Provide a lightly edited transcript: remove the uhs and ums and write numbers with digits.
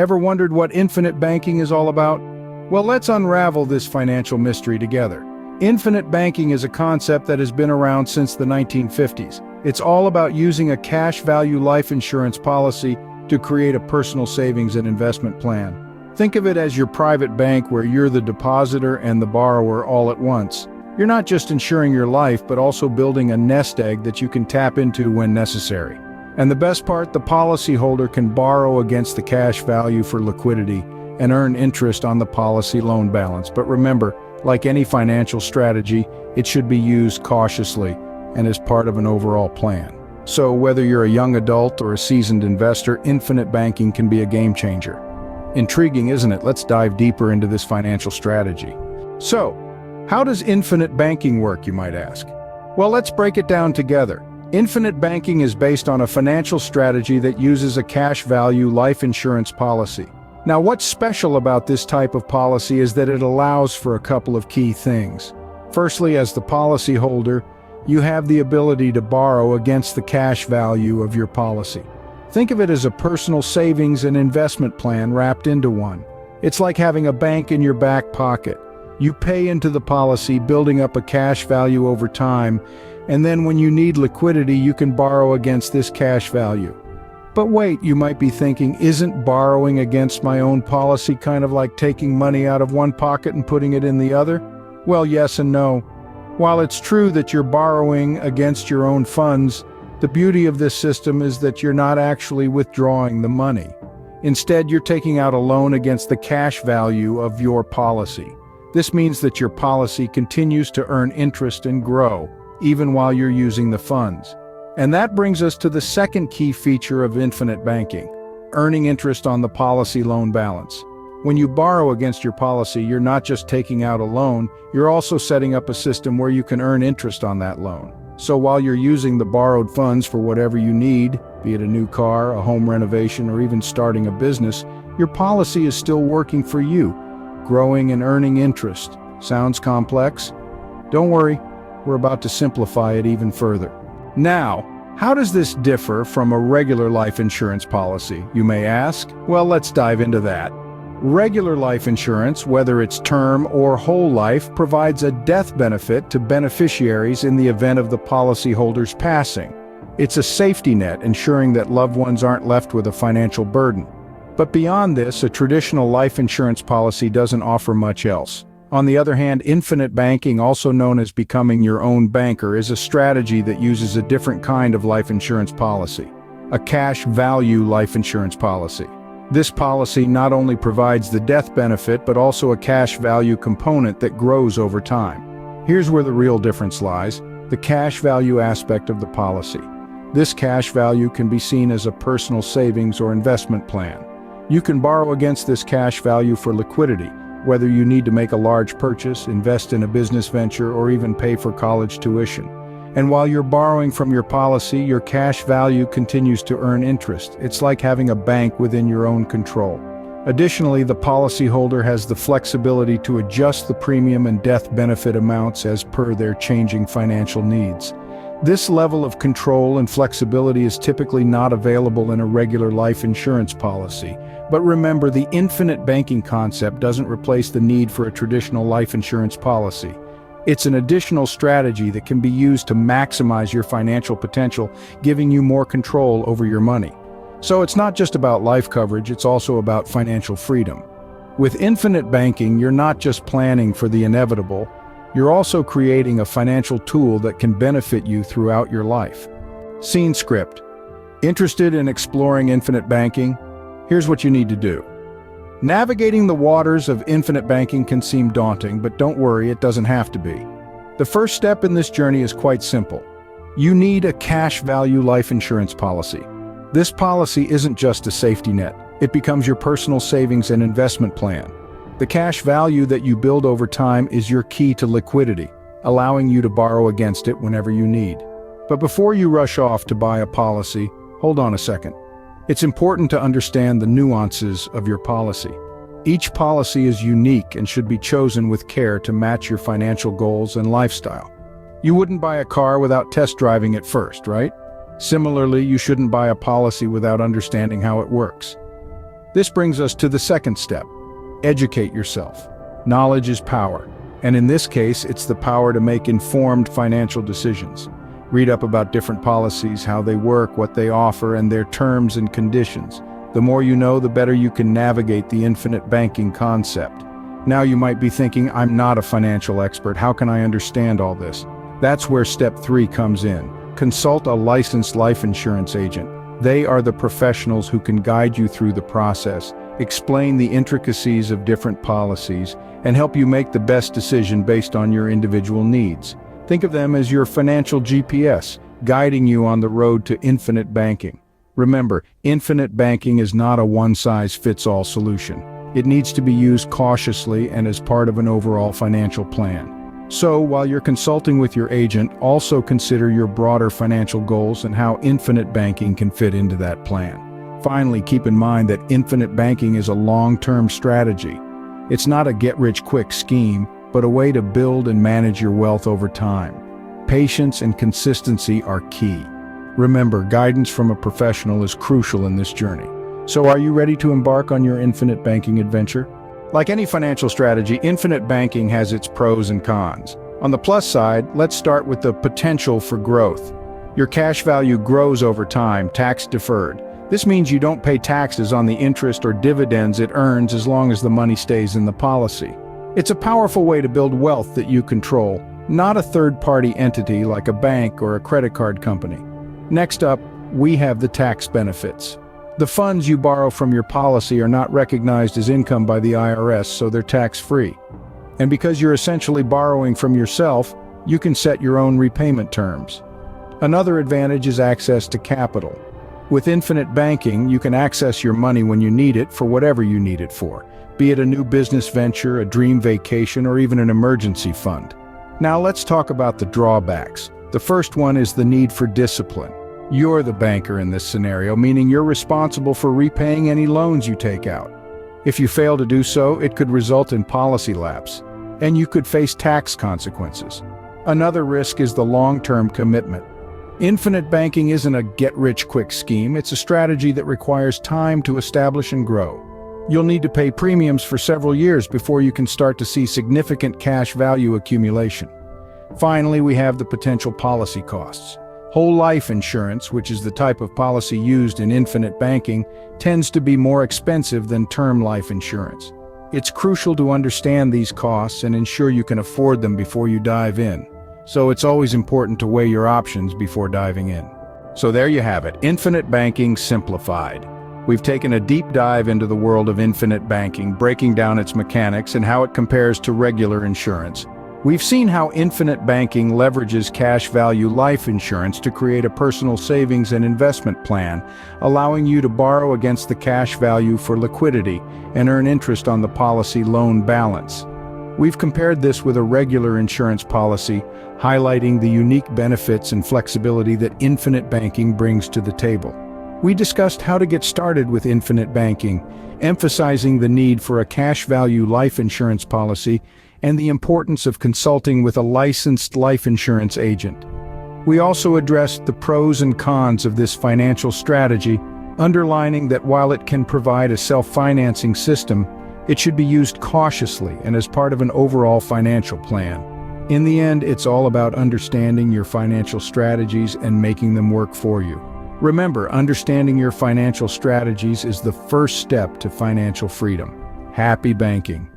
Ever wondered what infinite banking is all about? Well, let's unravel this financial mystery together. Infinite banking is a concept that has been around since the 1950s. It's all about using a cash value life insurance policy to create a personal savings and investment plan. Think of it as your private bank where you're the depositor and the borrower all at once. You're not just insuring your life, but also building a nest egg that you can tap into when necessary. And the best part, the policyholder can borrow against the cash value for liquidity and earn interest on the policy loan balance. But remember, like any financial strategy, it should be used cautiously and as part of an overall plan. So whether you're a young adult or a seasoned investor, infinite banking can be a game changer. Intriguing, isn't it? Let's dive deeper into this financial strategy. So, how does infinite banking work, you might ask? Well, let's break it down together. Infinite banking is based on a financial strategy that uses a cash value life insurance policy. Now, what's special about this type of policy is that it allows for a couple of key things. Firstly, as the policyholder, you have the ability to borrow against the cash value of your policy. Think of it as a personal savings and investment plan wrapped into one. It's like having a bank in your back pocket. You pay into the policy, building up a cash value over time, and then when you need liquidity, you can borrow against this cash value. But wait, you might be thinking, isn't borrowing against my own policy kind of like taking money out of one pocket and putting it in the other? Well, yes and no. While it's true that you're borrowing against your own funds, the beauty of this system is that you're not actually withdrawing the money. Instead, you're taking out a loan against the cash value of your policy. This means that your policy continues to earn interest and grow, even while you're using the funds. And that brings us to the second key feature of infinite banking, earning interest on the policy loan balance. When you borrow against your policy, you're not just taking out a loan, you're also setting up a system where you can earn interest on that loan. So while you're using the borrowed funds for whatever you need, be it a new car, a home renovation, or even starting a business, your policy is still working for you, growing and earning interest. Sounds complex? Don't worry, we're about to simplify it even further. Now, how does this differ from a regular life insurance policy, you may ask? Well, let's dive into that. Regular life insurance, whether it's term or whole life, provides a death benefit to beneficiaries in the event of the policyholder's passing. It's a safety net, ensuring that loved ones aren't left with a financial burden. But beyond this, a traditional life insurance policy doesn't offer much else. On the other hand, infinite banking, also known as becoming your own banker, is a strategy that uses a different kind of life insurance policy, a cash value life insurance policy. This policy not only provides the death benefit, but also a cash value component that grows over time. Here's where the real difference lies, the cash value aspect of the policy. This cash value can be seen as a personal savings or investment plan. You can borrow against this cash value for liquidity, whether you need to make a large purchase, invest in a business venture, or even pay for college tuition. And while you're borrowing from your policy, your cash value continues to earn interest. It's like having a bank within your own control. Additionally, the policyholder has the flexibility to adjust the premium and death benefit amounts as per their changing financial needs. This level of control and flexibility is typically not available in a regular life insurance policy. But remember, the infinite banking concept doesn't replace the need for a traditional life insurance policy. It's an additional strategy that can be used to maximize your financial potential, giving you more control over your money. So it's not just about life coverage, it's also about financial freedom. With infinite banking, you're not just planning for the inevitable, you're also creating a financial tool that can benefit you throughout your life. Scene script. Interested in exploring infinite banking? Here's what you need to do. Navigating the waters of infinite banking can seem daunting, but don't worry, it doesn't have to be. The first step in this journey is quite simple. You need a cash value life insurance policy. This policy isn't just a safety net. It becomes your personal savings and investment plan. The cash value that you build over time is your key to liquidity, allowing you to borrow against it whenever you need. But before you rush off to buy a policy, hold on a second. It's important to understand the nuances of your policy. Each policy is unique and should be chosen with care to match your financial goals and lifestyle. You wouldn't buy a car without test driving it first, right? Similarly, you shouldn't buy a policy without understanding how it works. This brings us to the second step. Educate yourself. Knowledge is power, and in this case, it's the power to make informed financial decisions. Read up about different policies, how they work, what they offer, and their terms and conditions. The more you know, the better you can navigate the infinite banking concept. Now you might be thinking, I'm not a financial expert, how can I understand all this? That's where step 3 comes in. Consult a licensed life insurance agent. They are the professionals who can guide you through the process, explain the intricacies of different policies, and help you make the best decision based on your individual needs. Think of them as your financial GPS, guiding you on the road to infinite banking. Remember, infinite banking is not a one-size-fits-all solution. It needs to be used cautiously and as part of an overall financial plan. So, while you're consulting with your agent, also consider your broader financial goals and how infinite banking can fit into that plan. Finally, keep in mind that infinite banking is a long-term strategy. It's not a get-rich-quick scheme, but a way to build and manage your wealth over time. Patience and consistency are key. Remember, guidance from a professional is crucial in this journey. So are you ready to embark on your infinite banking adventure? Like any financial strategy, infinite banking has its pros and cons. On the plus side, let's start with the potential for growth. Your cash value grows over time, tax deferred. This means you don't pay taxes on the interest or dividends it earns as long as the money stays in the policy. It's a powerful way to build wealth that you control, not a third-party entity like a bank or a credit card company. Next up, we have the tax benefits. The funds you borrow from your policy are not recognized as income by the IRS, so they're tax-free. And because you're essentially borrowing from yourself, you can set your own repayment terms. Another advantage is access to capital. With infinite banking, you can access your money when you need it for whatever you need it for, be it a new business venture, a dream vacation, or even an emergency fund. Now let's talk about the drawbacks. The first one is the need for discipline. You're the banker in this scenario, meaning you're responsible for repaying any loans you take out. If you fail to do so, it could result in policy lapse, and you could face tax consequences. Another risk is the long-term commitment. Infinite banking isn't a get-rich-quick scheme, it's a strategy that requires time to establish and grow. You'll need to pay premiums for several years before you can start to see significant cash value accumulation. Finally, we have the potential policy costs. Whole life insurance, which is the type of policy used in infinite banking, tends to be more expensive than term life insurance. It's crucial to understand these costs and ensure you can afford them before you dive in. So it's always important to weigh your options before diving in. So there you have it, infinite banking simplified. We've taken a deep dive into the world of infinite banking, breaking down its mechanics and how it compares to regular insurance. We've seen how infinite banking leverages cash value life insurance to create a personal savings and investment plan, allowing you to borrow against the cash value for liquidity and earn interest on the policy loan balance. We've compared this with a regular insurance policy, highlighting the unique benefits and flexibility that infinite banking brings to the table. We discussed how to get started with infinite banking, emphasizing the need for a cash value life insurance policy and the importance of consulting with a licensed life insurance agent. We also addressed the pros and cons of this financial strategy, underlining that while it can provide a self-financing system, it should be used cautiously and as part of an overall financial plan. In the end, it's all about understanding your financial strategies and making them work for you. Remember, understanding your financial strategies is the first step to financial freedom. Happy banking!